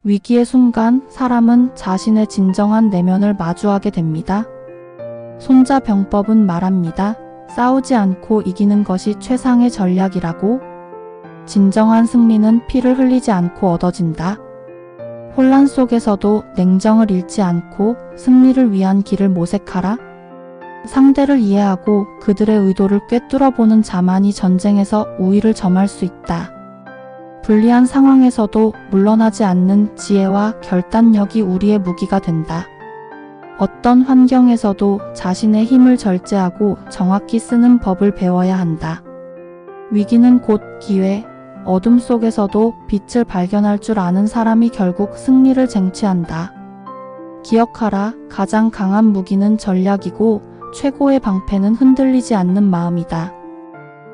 위기의 순간 사람은 자신의 진정한 내면을 마주하게 됩니다. 손자병법은 말합니다. 싸우지 않고 이기는 것이 최상의 전략이라고. 진정한 승리는 피를 흘리지 않고 얻어진다. 혼란 속에서도 냉정을 잃지 않고 승리를 위한 길을 모색하라. 상대를 이해하고 그들의 의도를 꿰뚫어보는 자만이 전쟁에서 우위를 점할 수 있다. 불리한 상황에서도 물러나지 않는 지혜와 결단력이 우리의 무기가 된다. 어떤 환경에서도 자신의 힘을 절제하고 정확히 쓰는 법을 배워야 한다. 위기는 곧 기회, 어둠 속에서도 빛을 발견할 줄 아는 사람이 결국 승리를 쟁취한다. 기억하라, 가장 강한 무기는 전략이고 최고의 방패는 흔들리지 않는 마음이다.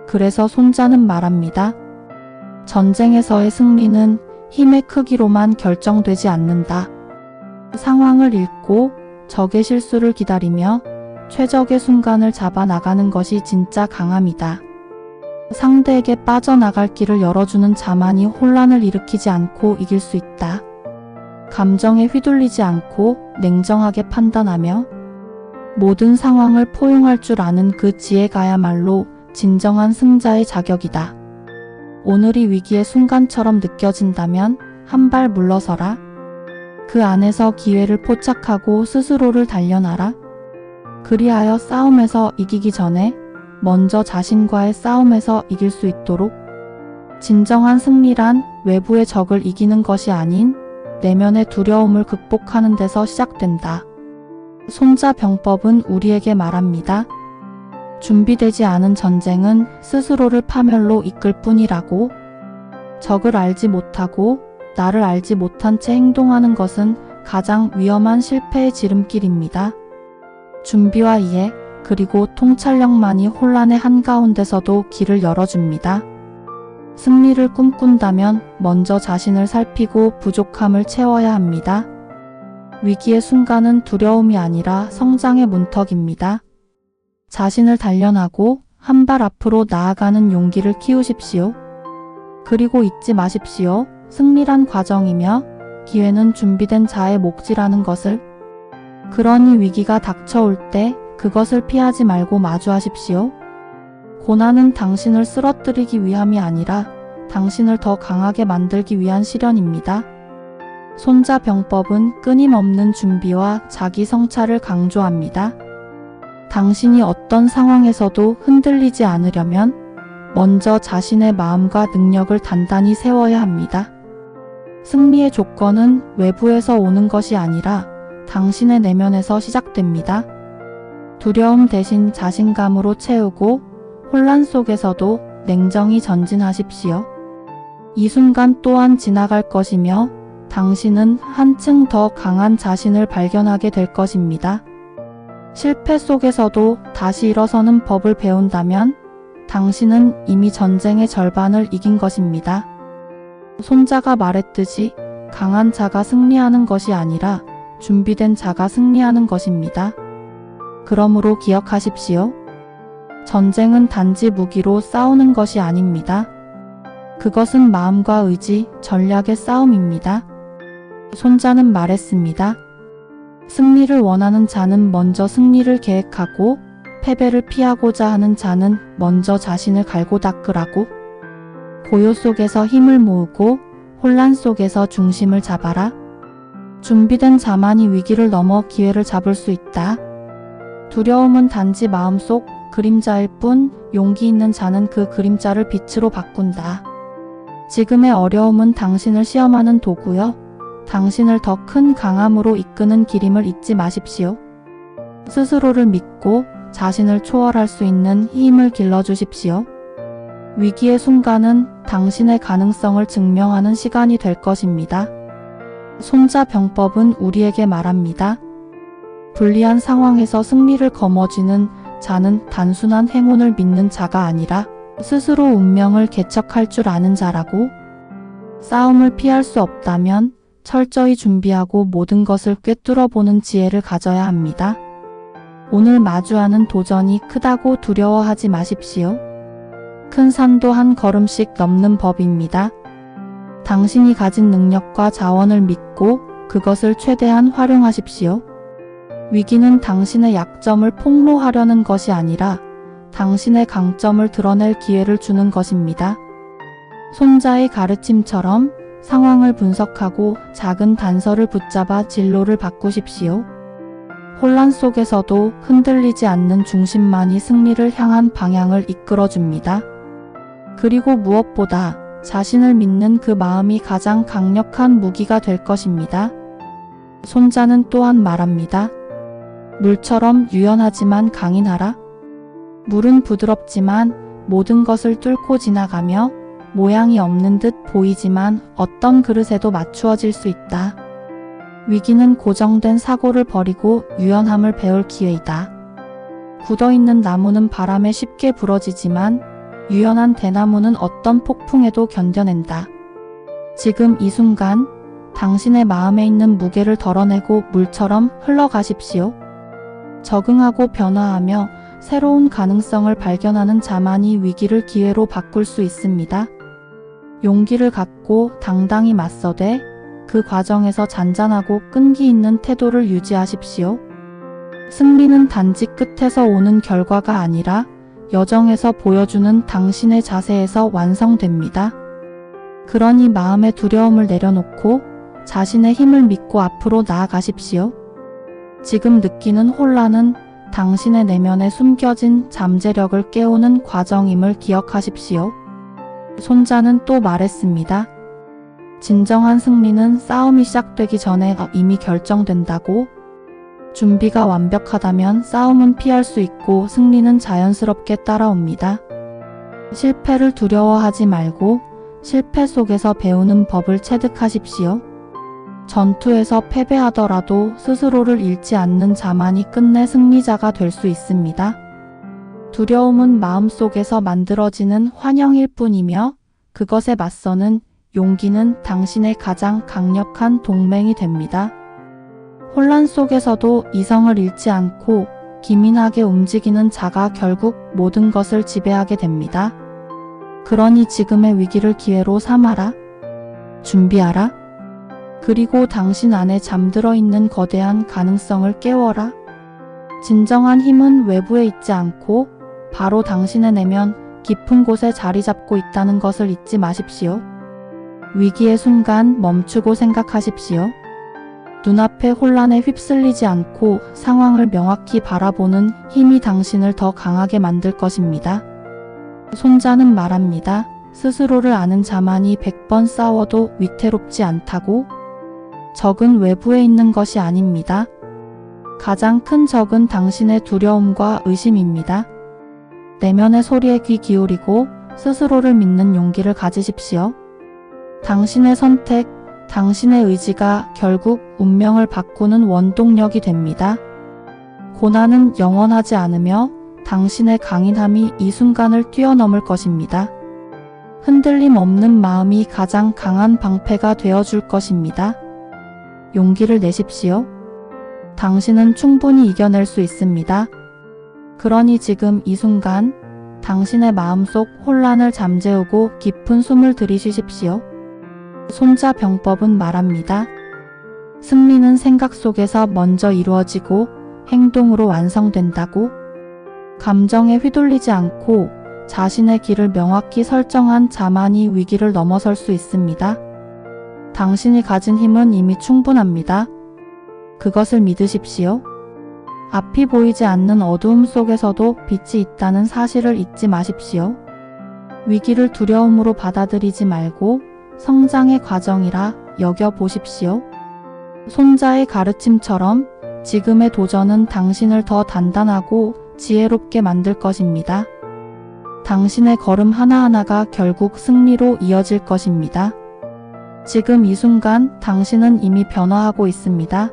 그래서 손자는 말합니다. 전쟁에서의 승리는 힘의 크기로만 결정되지 않는다. 상황을 읽고 적의 실수를 기다리며 최적의 순간을 잡아 나가는 것이 진짜 강함이다. 상대에게 빠져나갈 길을 열어주는 자만이 혼란을 일으키지 않고 이길 수 있다. 감정에 휘둘리지 않고 냉정하게 판단하며 모든 상황을 포용할 줄 아는 그 지혜가야말로 진정한 승자의 자격이다. 오늘이 위기의 순간처럼 느껴진다면 한 발 물러서라. 그 안에서 기회를 포착하고 스스로를 단련하라. 그리하여 싸움에서 이기기 전에 먼저 자신과의 싸움에서 이길 수 있도록. 진정한 승리란 외부의 적을 이기는 것이 아닌 내면의 두려움을 극복하는 데서 시작된다. 손자병법은 우리에게 말합니다. 준비되지 않은 전쟁은 스스로를 파멸로 이끌 뿐이라고. 적을 알지 못하고 나를 알지 못한 채 행동하는 것은 가장 위험한 실패의 지름길입니다. 준비와 이해, 그리고 통찰력만이 혼란의 한가운데서도 길을 열어줍니다. 승리를 꿈꾼다면 먼저 자신을 살피고 부족함을 채워야 합니다. 위기의 순간은 두려움이 아니라 성장의 문턱입니다. 자신을 단련하고 한 발 앞으로 나아가는 용기를 키우십시오. 그리고 잊지 마십시오. 승리란 과정이며 기회는 준비된 자의 몫이라는 것을. 그러니 위기가 닥쳐올 때 그것을 피하지 말고 마주하십시오. 고난은 당신을 쓰러뜨리기 위함이 아니라 당신을 더 강하게 만들기 위한 시련입니다. 손자병법은 끊임없는 준비와 자기 성찰을 강조합니다. 당신이 어떤 상황에서도 흔들리지 않으려면 먼저 자신의 마음과 능력을 단단히 세워야 합니다. 승리의 조건은 외부에서 오는 것이 아니라 당신의 내면에서 시작됩니다. 두려움 대신 자신감으로 채우고 혼란 속에서도 냉정히 전진하십시오. 이 순간 또한 지나갈 것이며 당신은 한층 더 강한 자신을 발견하게 될 것입니다. 실패 속에서도 다시 일어서는 법을 배운다면 당신은 이미 전쟁의 절반을 이긴 것입니다. 손자가 말했듯이 강한 자가 승리하는 것이 아니라 준비된 자가 승리하는 것입니다. 그러므로 기억하십시오. 전쟁은 단지 무기로 싸우는 것이 아닙니다. 그것은 마음과 의지, 전략의 싸움입니다. 손자는 말했습니다. 승리를 원하는 자는 먼저 승리를 계획하고 패배를 피하고자 하는 자는 먼저 자신을 갈고 닦으라고. 고요 속에서 힘을 모으고 혼란 속에서 중심을 잡아라. 준비된 자만이 위기를 넘어 기회를 잡을 수 있다. 두려움은 단지 마음속 그림자일 뿐 용기 있는 자는 그 그림자를 빛으로 바꾼다. 지금의 어려움은 당신을 시험하는 도구요. 당신을 더 큰 강함으로 이끄는 길임을 잊지 마십시오. 스스로를 믿고 자신을 초월할 수 있는 힘을 길러주십시오. 위기의 순간은 당신의 가능성을 증명하는 시간이 될 것입니다. 손자병법은 우리에게 말합니다. 불리한 상황에서 승리를 거머쥐는 자는 단순한 행운을 믿는 자가 아니라 스스로 운명을 개척할 줄 아는 자라고. 싸움을 피할 수 없다면 철저히 준비하고 모든 것을 꿰뚫어보는 지혜를 가져야 합니다. 오늘 마주하는 도전이 크다고 두려워하지 마십시오. 큰 산도 한 걸음씩 넘는 법입니다. 당신이 가진 능력과 자원을 믿고 그것을 최대한 활용하십시오. 위기는 당신의 약점을 폭로하려는 것이 아니라 당신의 강점을 드러낼 기회를 주는 것입니다. 손자의 가르침처럼 상황을 분석하고 작은 단서를 붙잡아 진로를 바꾸십시오. 혼란 속에서도 흔들리지 않는 중심만이 승리를 향한 방향을 이끌어줍니다. 그리고 무엇보다 자신을 믿는 그 마음이 가장 강력한 무기가 될 것입니다. 손자는 또한 말합니다. 물처럼 유연하지만 강인하라. 물은 부드럽지만 모든 것을 뚫고 지나가며 모양이 없는 듯 보이지만 어떤 그릇에도 맞추어질 수 있다. 위기는 고정된 사고를 버리고 유연함을 배울 기회이다. 굳어있는 나무는 바람에 쉽게 부러지지만 유연한 대나무는 어떤 폭풍에도 견뎌낸다. 지금 이 순간 당신의 마음에 있는 무게를 덜어내고 물처럼 흘러가십시오. 적응하고 변화하며 새로운 가능성을 발견하는 자만이 위기를 기회로 바꿀 수 있습니다. 용기를 갖고 당당히 맞서되 그 과정에서 잔잔하고 끈기 있는 태도를 유지하십시오. 승리는 단지 끝에서 오는 결과가 아니라 여정에서 보여주는 당신의 자세에서 완성됩니다. 그러니 마음의 두려움을 내려놓고 자신의 힘을 믿고 앞으로 나아가십시오. 지금 느끼는 혼란은 당신의 내면에 숨겨진 잠재력을 깨우는 과정임을 기억하십시오. 손자는 또 말했습니다. 진정한 승리는 싸움이 시작되기 전에 이미 결정된다고. 준비가 완벽하다면 싸움은 피할 수 있고 승리는 자연스럽게 따라옵니다. 실패를 두려워하지 말고 실패 속에서 배우는 법을 체득하십시오. 전투에서 패배하더라도 스스로를 잃지 않는 자만이 끝내 승리자가 될 수 있습니다. 두려움은 마음속에서 만들어지는 환영일 뿐이며 그것에 맞서는 용기는 당신의 가장 강력한 동맹이 됩니다. 혼란 속에서도 이성을 잃지 않고 기민하게 움직이는 자가 결국 모든 것을 지배하게 됩니다. 그러니 지금의 위기를 기회로 삼아라. 준비하라. 그리고 당신 안에 잠들어 있는 거대한 가능성을 깨워라. 진정한 힘은 외부에 있지 않고 바로 당신의 내면 깊은 곳에 자리 잡고 있다는 것을 잊지 마십시오. 위기의 순간 멈추고 생각하십시오. 눈앞의 혼란에 휩쓸리지 않고 상황을 명확히 바라보는 힘이 당신을 더 강하게 만들 것입니다. 손자는 말합니다. 스스로를 아는 자만이 100번 싸워도 위태롭지 않다고? 적은 외부에 있는 것이 아닙니다. 가장 큰 적은 당신의 두려움과 의심입니다. 내면의 소리에 귀 기울이고 스스로를 믿는 용기를 가지십시오. 당신의 선택, 당신의 의지가 결국 운명을 바꾸는 원동력이 됩니다. 고난은 영원하지 않으며 당신의 강인함이 이 순간을 뛰어넘을 것입니다. 흔들림 없는 마음이 가장 강한 방패가 되어줄 것입니다. 용기를 내십시오. 당신은 충분히 이겨낼 수 있습니다. 그러니 지금 이 순간 당신의 마음속 혼란을 잠재우고 깊은 숨을 들이쉬십시오. 손자 병법은 말합니다. 승리는 생각 속에서 먼저 이루어지고 행동으로 완성된다고. 감정에 휘둘리지 않고 자신의 길을 명확히 설정한 자만이 위기를 넘어설 수 있습니다. 당신이 가진 힘은 이미 충분합니다. 그것을 믿으십시오. 앞이 보이지 않는 어두움 속에서도 빛이 있다는 사실을 잊지 마십시오. 위기를 두려움으로 받아들이지 말고 성장의 과정이라 여겨보십시오. 손자의 가르침처럼 지금의 도전은 당신을 더 단단하고 지혜롭게 만들 것입니다. 당신의 걸음 하나하나가 결국 승리로 이어질 것입니다. 지금 이 순간 당신은 이미 변화하고 있습니다.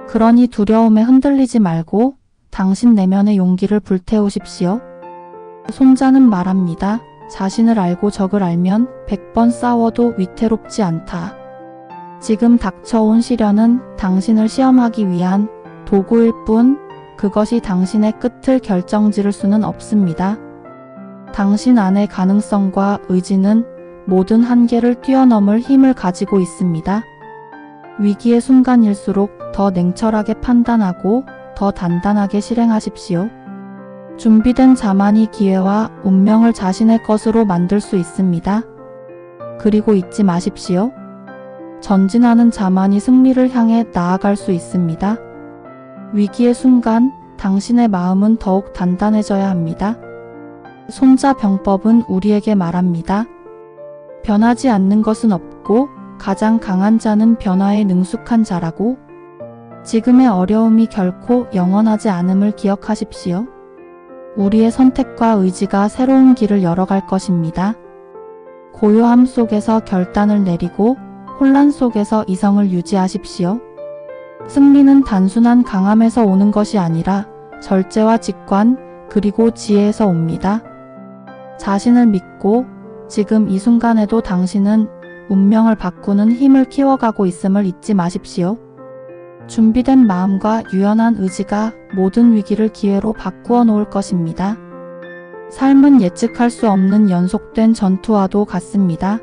그러니 두려움에 흔들리지 말고 당신 내면의 용기를 불태우십시오. 손자는 말합니다. 자신을 알고 적을 알면 100번 싸워도 위태롭지 않다. 지금 닥쳐온 시련은 당신을 시험하기 위한 도구일 뿐 그것이 당신의 끝을 결정지을 수는 없습니다. 당신 안의 가능성과 의지는 모든 한계를 뛰어넘을 힘을 가지고 있습니다. 위기의 순간일수록 더 냉철하게 판단하고 더 단단하게 실행하십시오. 준비된 자만이 기회와 운명을 자신의 것으로 만들 수 있습니다. 그리고 잊지 마십시오. 전진하는 자만이 승리를 향해 나아갈 수 있습니다. 위기의 순간 당신의 마음은 더욱 단단해져야 합니다. 손자병법은 우리에게 말합니다. 변하지 않는 것은 없고 가장 강한 자는 변화에 능숙한 자라고. 지금의 어려움이 결코 영원하지 않음을 기억하십시오. 우리의 선택과 의지가 새로운 길을 열어갈 것입니다. 고요함 속에서 결단을 내리고 혼란 속에서 이성을 유지하십시오. 승리는 단순한 강함에서 오는 것이 아니라 절제와 직관 그리고 지혜에서 옵니다. 자신을 믿고 지금 이 순간에도 당신은 운명을 바꾸는 힘을 키워가고 있음을 잊지 마십시오. 준비된 마음과 유연한 의지가 모든 위기를 기회로 바꾸어 놓을 것입니다. 삶은 예측할 수 없는 연속된 전투와도 같습니다.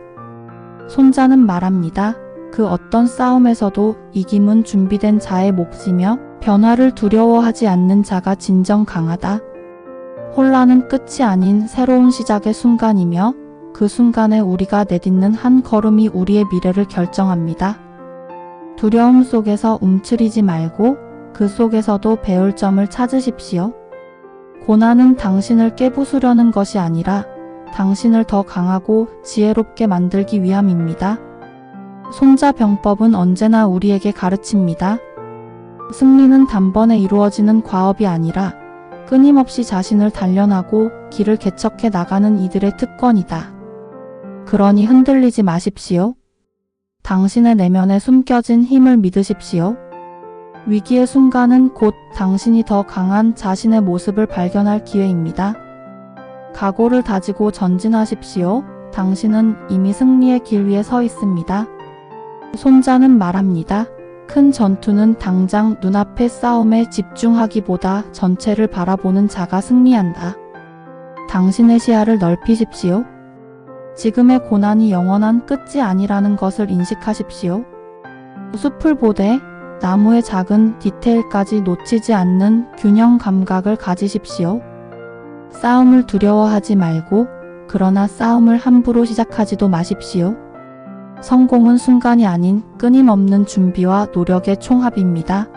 손자는 말합니다. 그 어떤 싸움에서도 이김은 준비된 자의 몫이며 변화를 두려워하지 않는 자가 진정 강하다. 혼란은 끝이 아닌 새로운 시작의 순간이며 그 순간에 우리가 내딛는 한 걸음이 우리의 미래를 결정합니다. 두려움 속에서 움츠리지 말고 그 속에서도 배울 점을 찾으십시오. 고난은 당신을 깨부수려는 것이 아니라 당신을 더 강하고 지혜롭게 만들기 위함입니다. 손자병법은 언제나 우리에게 가르칩니다. 승리는 단번에 이루어지는 과업이 아니라 끊임없이 자신을 단련하고 길을 개척해 나가는 이들의 특권이다. 그러니 흔들리지 마십시오. 당신의 내면에 숨겨진 힘을 믿으십시오. 위기의 순간은 곧 당신이 더 강한 자신의 모습을 발견할 기회입니다. 각오를 다지고 전진하십시오. 당신은 이미 승리의 길 위에 서 있습니다. 손자는 말합니다. 큰 전투는 당장 눈앞의 싸움에 집중하기보다 전체를 바라보는 자가 승리한다. 당신의 시야를 넓히십시오. 지금의 고난이 영원한 끝이 아니라는 것을 인식하십시오. 숲을 보되 나무의 작은 디테일까지 놓치지 않는 균형 감각을 가지십시오. 싸움을 두려워하지 말고 그러나 싸움을 함부로 시작하지도 마십시오. 성공은 순간이 아닌 끊임없는 준비와 노력의 총합입니다.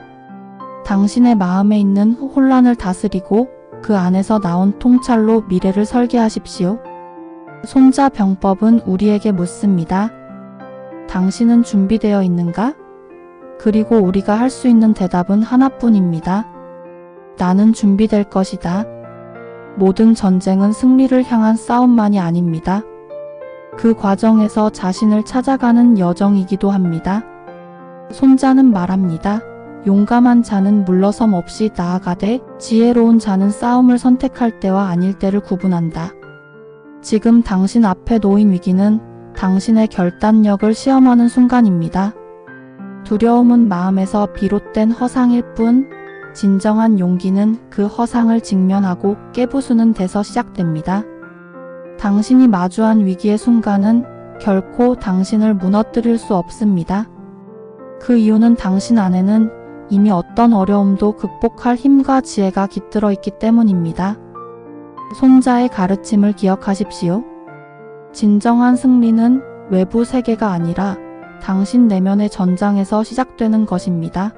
당신의 마음에 있는 혼란을 다스리고 그 안에서 나온 통찰로 미래를 설계하십시오. 손자병법은 우리에게 묻습니다. 당신은 준비되어 있는가? 그리고 우리가 할 수 있는 대답은 하나뿐입니다. 나는 준비될 것이다. 모든 전쟁은 승리를 향한 싸움만이 아닙니다. 그 과정에서 자신을 찾아가는 여정이기도 합니다. 손자는 말합니다. 용감한 자는 물러섬 없이 나아가되 지혜로운 자는 싸움을 선택할 때와 아닐 때를 구분한다. 지금 당신 앞에 놓인 위기는 당신의 결단력을 시험하는 순간입니다. 두려움은 마음에서 비롯된 허상일 뿐, 진정한 용기는 그 허상을 직면하고 깨부수는 데서 시작됩니다. 당신이 마주한 위기의 순간은 결코 당신을 무너뜨릴 수 없습니다. 그 이유는 당신 안에는 이미 어떤 어려움도 극복할 힘과 지혜가 깃들어 있기 때문입니다. 손자의 가르침을 기억하십시오. 진정한 승리는 외부 세계가 아니라 당신 내면의 전장에서 시작되는 것입니다.